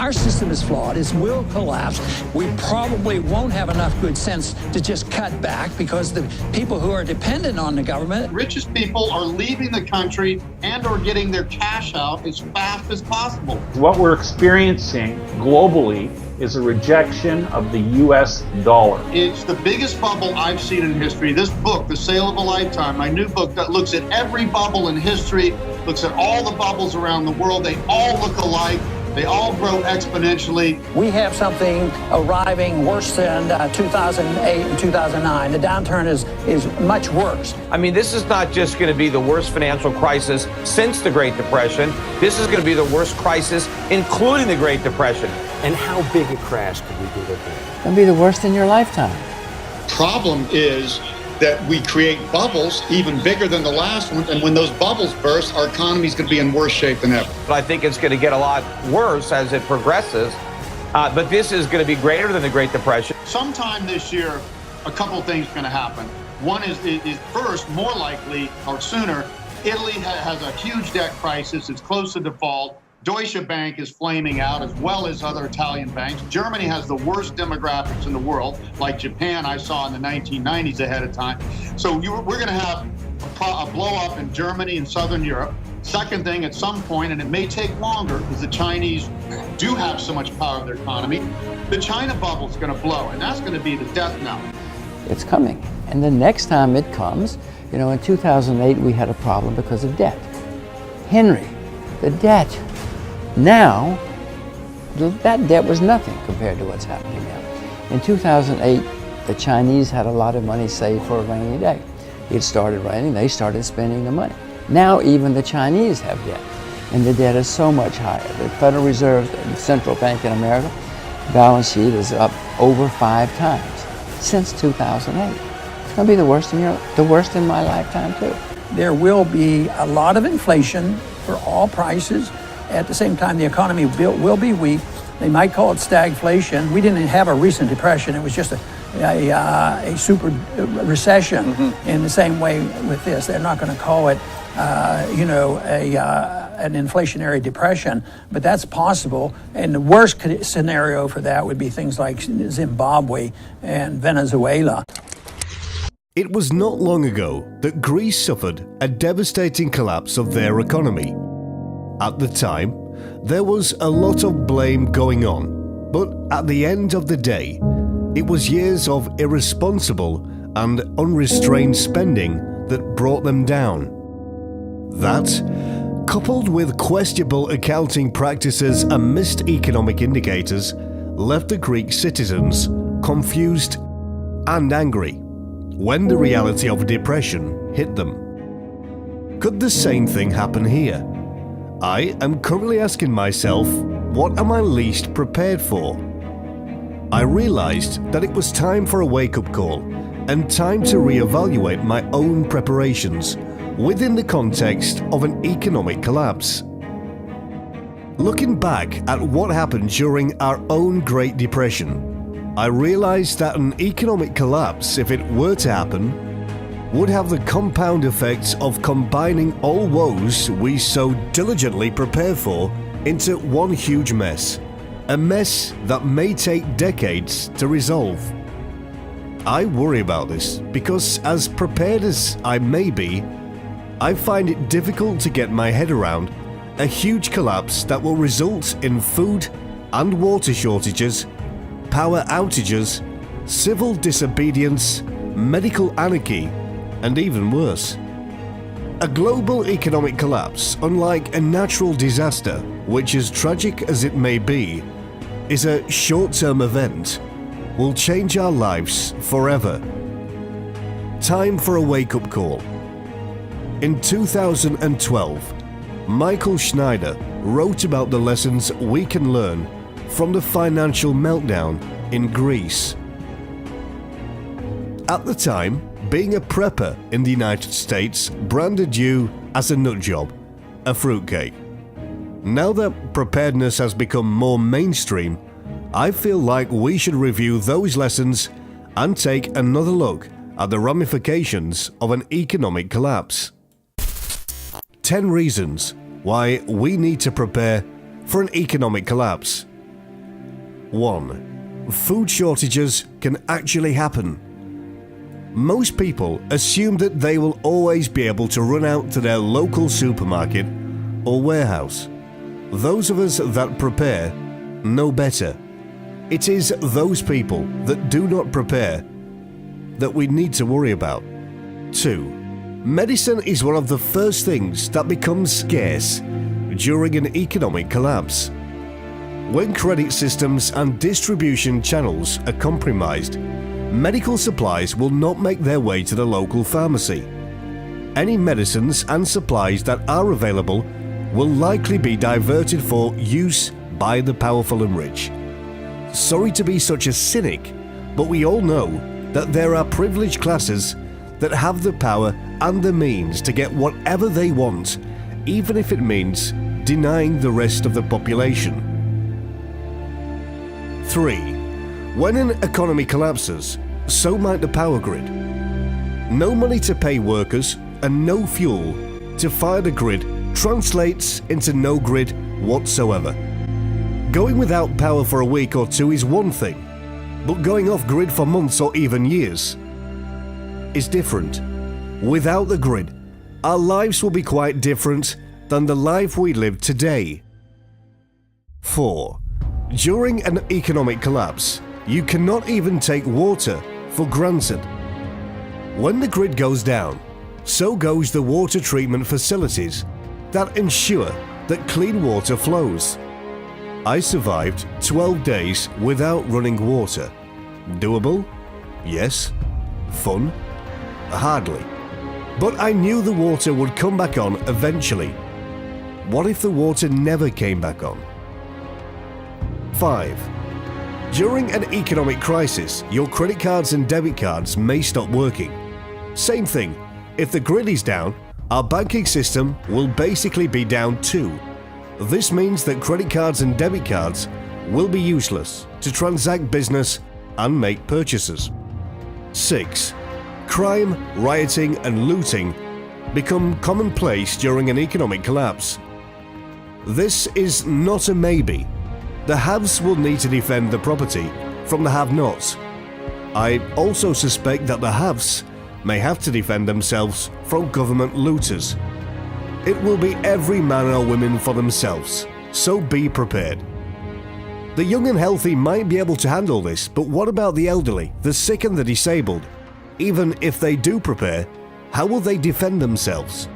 our system is flawed, it will collapse. We probably won't have enough good sense to just cut back because the people who are dependent on the government. Richest people are leaving the country and or getting their cash out as fast as possible. What we're experiencing globally is a rejection of the U.S. dollar. It's the biggest bubble I've seen in history. This book, The Sale of a Lifetime, my new book that looks at every bubble in history, looks at all the bubbles around the world. They all look alike. They all grow exponentially. We have something arriving worse than 2008 and 2009. The downturn is much worse. I mean, this is not just going to be the worst financial crisis since the Great Depression. This is going to be the worst crisis, including the Great Depression. And how big a crash could we be looking at? It'll be the worst in your lifetime. Problem is that we create bubbles even bigger than the last one, and when those bubbles burst, our economy is going to be in worse shape than ever. But I think it's going to get a lot worse as it progresses. But this is going to be greater than the Great Depression. Sometime this year, a couple things are going to happen. One is first, more likely or sooner, Italy has a huge debt crisis. It's close to default. Deutsche Bank is flaming out, as well as other Italian banks. Germany has the worst demographics in the world, like Japan I saw in the 1990s ahead of time. So we're going to have a blow up in Germany and Southern Europe. Second thing, at some point, and it may take longer because the Chinese do have so much power in their economy, the China bubble is going to blow, and that's going to be the death knell. It's coming. And the next time it comes, in 2008 we had a problem because of debt. Henry, the debt. Now, that debt was nothing compared to what's happening now. In 2008, the Chinese had a lot of money saved for a rainy day. It started raining, they started spending the money. Now even the Chinese have debt, and the debt is so much higher. The Federal Reserve, the central bank in America, balance sheet is up over 5 times since 2008. It's going to be the worst in my lifetime too. There will be a lot of inflation for all prices. At the same time, the economy will be weak. They might call it stagflation. We didn't have a recent depression. It was just a super recession. In the same way with this. They're not going to call it, an inflationary depression, but that's possible. And the worst scenario for that would be things like Zimbabwe and Venezuela. It was not long ago that Greece suffered a devastating collapse of their economy. At the time, there was a lot of blame going on, but at the end of the day, it was years of irresponsible and unrestrained spending that brought them down. That, coupled with questionable accounting practices and missed economic indicators, left the Greek citizens confused and angry when the reality of depression hit them. Could the same thing happen here? I am currently asking myself, what am I least prepared for? I realized that it was time for a wake-up call and time to reevaluate my own preparations within the context of an economic collapse. Looking back at what happened during our own Great Depression, I realized that an economic collapse, if it were to happen, would have the compound effects of combining all woes we so diligently prepare for into one huge mess. A mess that may take decades to resolve. I worry about this because, as prepared as I may be, I find it difficult to get my head around a huge collapse that will result in food and water shortages, power outages, civil disobedience, medical anarchy, and even worse. A global economic collapse, unlike a natural disaster, which as tragic as it may be, is a short-term event, will change our lives forever. Time for a wake-up call. In 2012, Michael Schneider wrote about the lessons we can learn from the financial meltdown in Greece. At the time, being a prepper in the United States branded you as a nut job, a fruitcake. Now that preparedness has become more mainstream, I feel like we should review those lessons and take another look at the ramifications of an economic collapse. 10 reasons why we need to prepare for an economic collapse. 1. Food shortages can actually happen. Most people assume that they will always be able to run out to their local supermarket or warehouse. Those of us that prepare know better. It is those people that do not prepare that we need to worry about. 2. Medicine is one of the first things that becomes scarce during an economic collapse. When credit systems and distribution channels are compromised, medical supplies will not make their way to the local pharmacy. Any medicines and supplies that are available will likely be diverted for use by the powerful and rich. Sorry to be such a cynic, but we all know that there are privileged classes that have the power and the means to get whatever they want, even if it means denying the rest of the population. 3. When an economy collapses, so might the power grid. No money to pay workers and no fuel to fire the grid translates into no grid whatsoever. Going without power for a week or two is one thing, but going off grid for months or even years is different. Without the grid, our lives will be quite different than the life we live today. 4. During an economic collapse, you cannot even take water for granted. When the grid goes down, so goes the water treatment facilities that ensure that clean water flows. I survived 12 days without running water. Doable? Yes. Fun? Hardly. But I knew the water would come back on eventually. What if the water never came back on? 5. During an economic crisis, your credit cards and debit cards may stop working. Same thing, if the grid is down, our banking system will basically be down too. This means that credit cards and debit cards will be useless to transact business and make purchases. 6. Crime, rioting and looting become commonplace during an economic collapse. This is not a maybe. The haves will need to defend the property from the have-nots. I also suspect that the haves may have to defend themselves from government looters. It will be every man or woman for themselves, so be prepared. The young and healthy might be able to handle this, but what about the elderly, the sick and the disabled? Even if they do prepare, how will they defend themselves?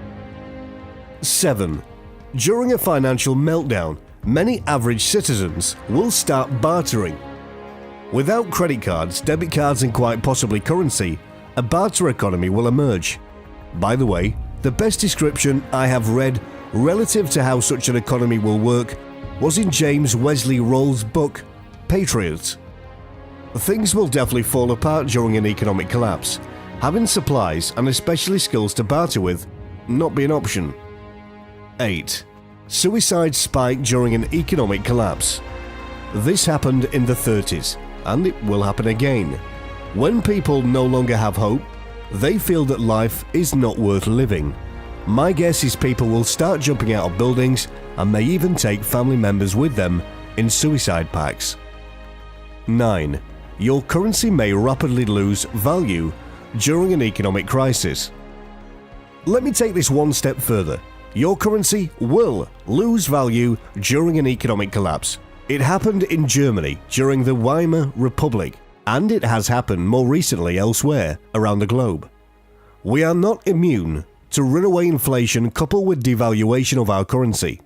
7. During a financial meltdown, many average citizens will start bartering. Without credit cards, debit cards and quite possibly currency, a barter economy will emerge. By the way, the best description I have read relative to how such an economy will work was in James Wesley Roll's book, Patriots. Things will definitely fall apart during an economic collapse. Having supplies and especially skills to barter with not be an option. 8. Suicide spike during an economic collapse. This happened in the 30s, and it will happen again. When people no longer have hope, they feel that life is not worth living. My guess is people will start jumping out of buildings and may even take family members with them in suicide pacts. 9. Your currency may rapidly lose value during an economic crisis. Let me take this one step further. Your currency will lose value during an economic collapse. It happened in Germany during the Weimar Republic, and it has happened more recently elsewhere around the globe. We are not immune to runaway inflation coupled with devaluation of our currency.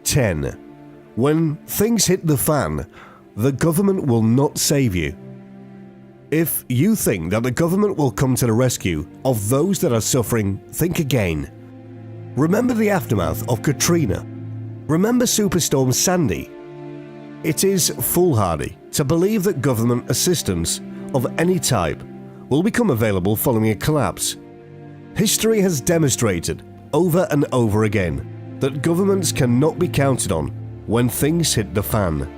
10. When things hit the fan, the government will not save you. If you think that the government will come to the rescue of those that are suffering, think again. Remember the aftermath of Katrina. Remember Superstorm Sandy. It is foolhardy to believe that government assistance of any type will become available following a collapse. History has demonstrated over and over again that governments cannot be counted on when things hit the fan.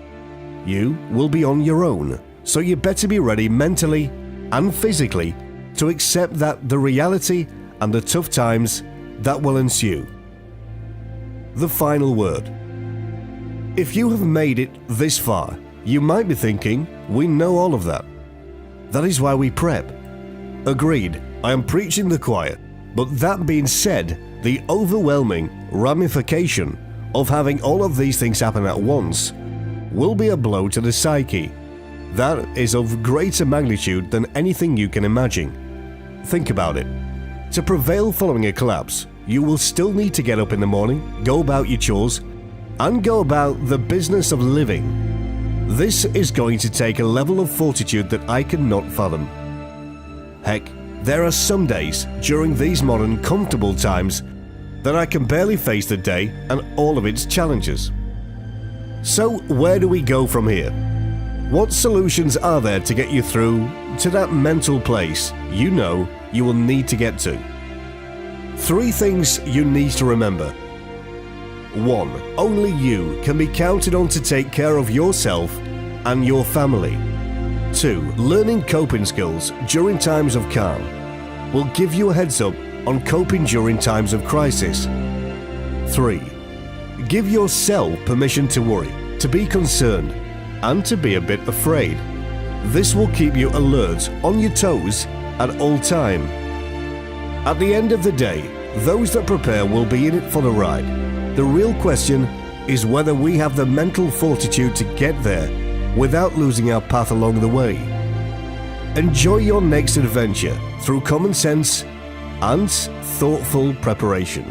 You will be on your own, so you better be ready mentally and physically to accept that the reality and the tough times that will ensue. The final word. If you have made it this far, You might be thinking, we know all of that. That is why we prep. Agreed, I am preaching the choir, but that being said, the overwhelming ramification of having all of these things happen at once will be a blow to the psyche. That is of greater magnitude than anything you can imagine. Think about it. To prevail following a collapse, you will still need to get up in the morning, go about your chores, and go about the business of living. This is going to take a level of fortitude that I cannot fathom. Heck, there are some days during these modern comfortable times that I can barely face the day and all of its challenges. So where do we go from here? What solutions are there to get you through to that mental place you know you will need to get to? 3 things you need to remember. 1. Only you can be counted on to take care of yourself and your family. 2. Learning coping skills during times of calm will give you a heads up on coping during times of crisis. 3. Give yourself permission to worry, to be concerned, and to be a bit afraid. This will keep you alert, on your toes, at all time. At the end of the day, those that prepare will be in it for the ride. The real question is whether we have the mental fortitude to get there without losing our path along the way. Enjoy your next adventure through common sense and thoughtful preparation.